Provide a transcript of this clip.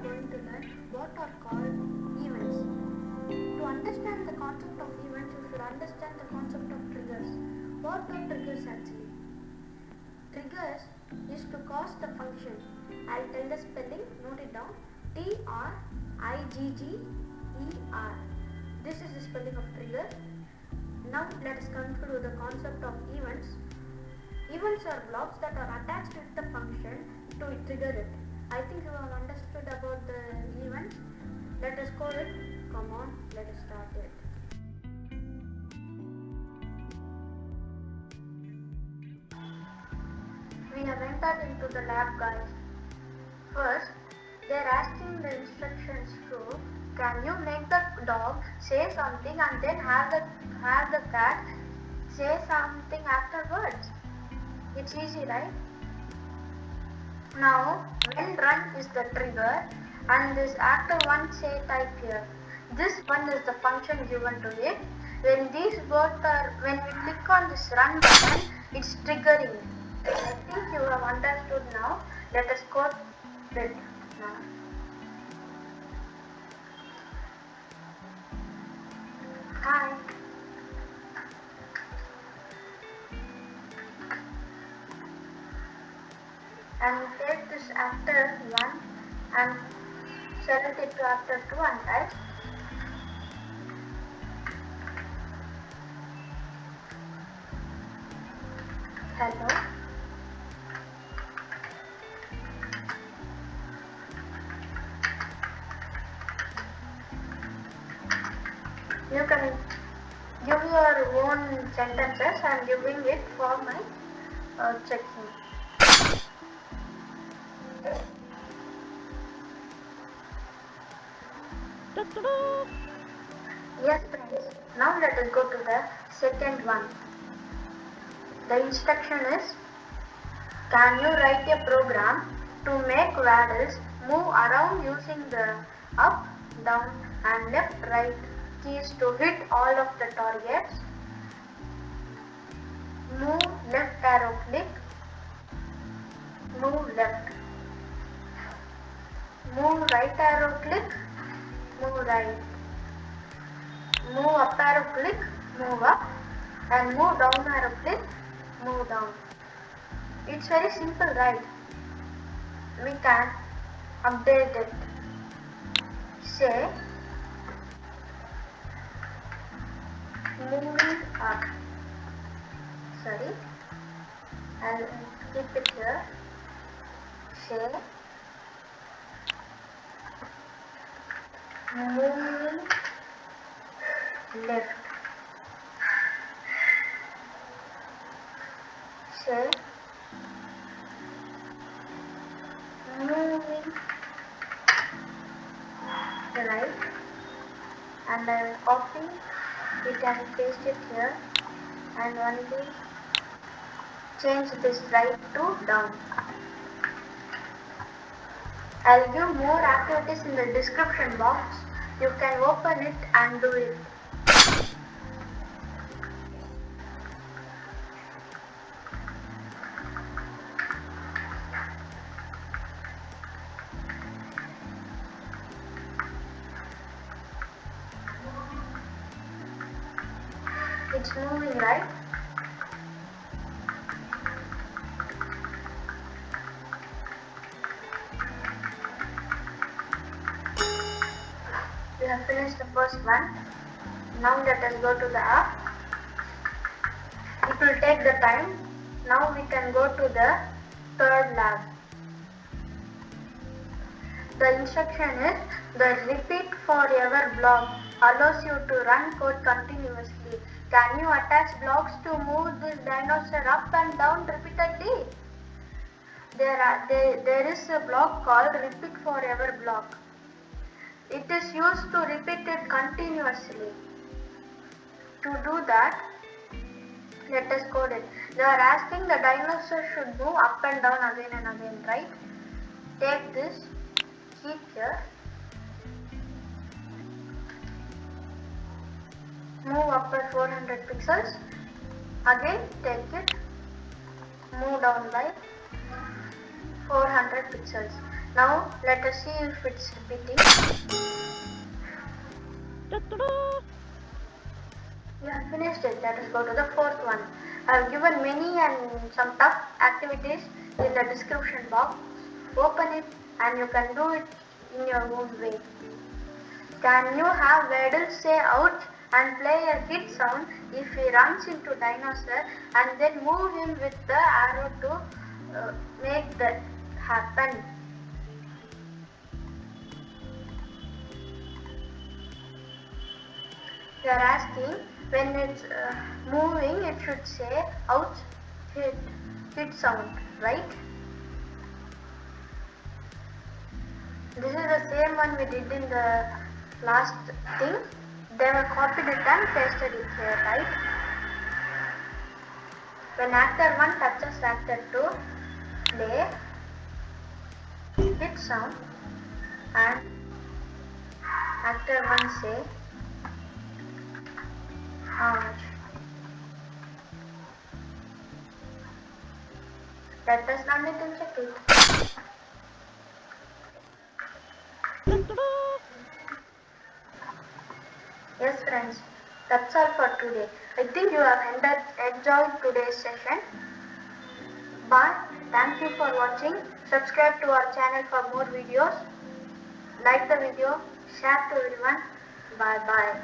going to learn what are called events. To understand the concept of events, you should understand the concept of triggers. What are triggers actually? Triggers is to cause the function. I'll tell the spelling, note it down. T-R-I-G-G-E-R. This is the spelling of trigger. Now let us conclude the concept of events. Events are blocks that are attached with the function to trigger it. I think you have understood about the events. Let us code it. Come on, let us start it. We have entered into the lab, guys. First, they are asking the instructions to, can you make the dog say something and then have the cat say something afterwards? It's easy, right? Now, when run is the trigger and this after one say type here. This one is the function given to it. When these both are, when we click on this run button, it's triggering. I think you have understood now. Let us code it now. Hi. And take this after 1 and select it to after 2 and type hello. You can give your own sentences. I am giving it for my checking. Yes, friends. Now let us go to the second one. The instruction is, can you write a program to make waddles move around using the up, down and left, right keys to hit all of the targets? Move left arrow click, move left. Move right arrow click, move right. Move up arrow click, move up, and move down arrow click, move down. It's very simple, right? We can update it. Say moving up. Sorry, I'll keep it here. Say moving left. Say moving right, and I will copy it and paste it here, and only change this right to down. I'll give more activities in the description box. You can open it and do it. It's moving, right? We have finished the first one. Now let us go to the app. It will take the time. Now we can go to the third lab. The instruction is, the repeat forever block allows you to run code continuously. Can you attach blocks to move this dinosaur up and down repeatedly? There is a block called repeat forever block. It is used to repeat it continuously. To do that, let us code it. They are asking the dinosaur should move up and down again and again, right? Take this, keep here, move up by 400 pixels, again take it, move down by 400 pixels. Now let us see if it's repeating. We have finished it. Let us go to the fourth one. I have given many and some tough activities in the description box. Open it and you can do it in your own way. Can you have Weddle say ouch and play a hit sound if he runs into dinosaur and then move him with the arrow to make that happen? You are asking when it's moving it should say ouch hit sound, right? This is the same one we did in the last thing. They were copied it and pasted it here, right? When actor 1 touches actor 2, play hit sound and actor 1 say ouch. Let us run it and check it. Yes friends, that's all for today. I think you have enjoyed today's session. Bye. Thank you for watching. Subscribe to our channel for more videos. Like the video. Share to everyone. Bye bye.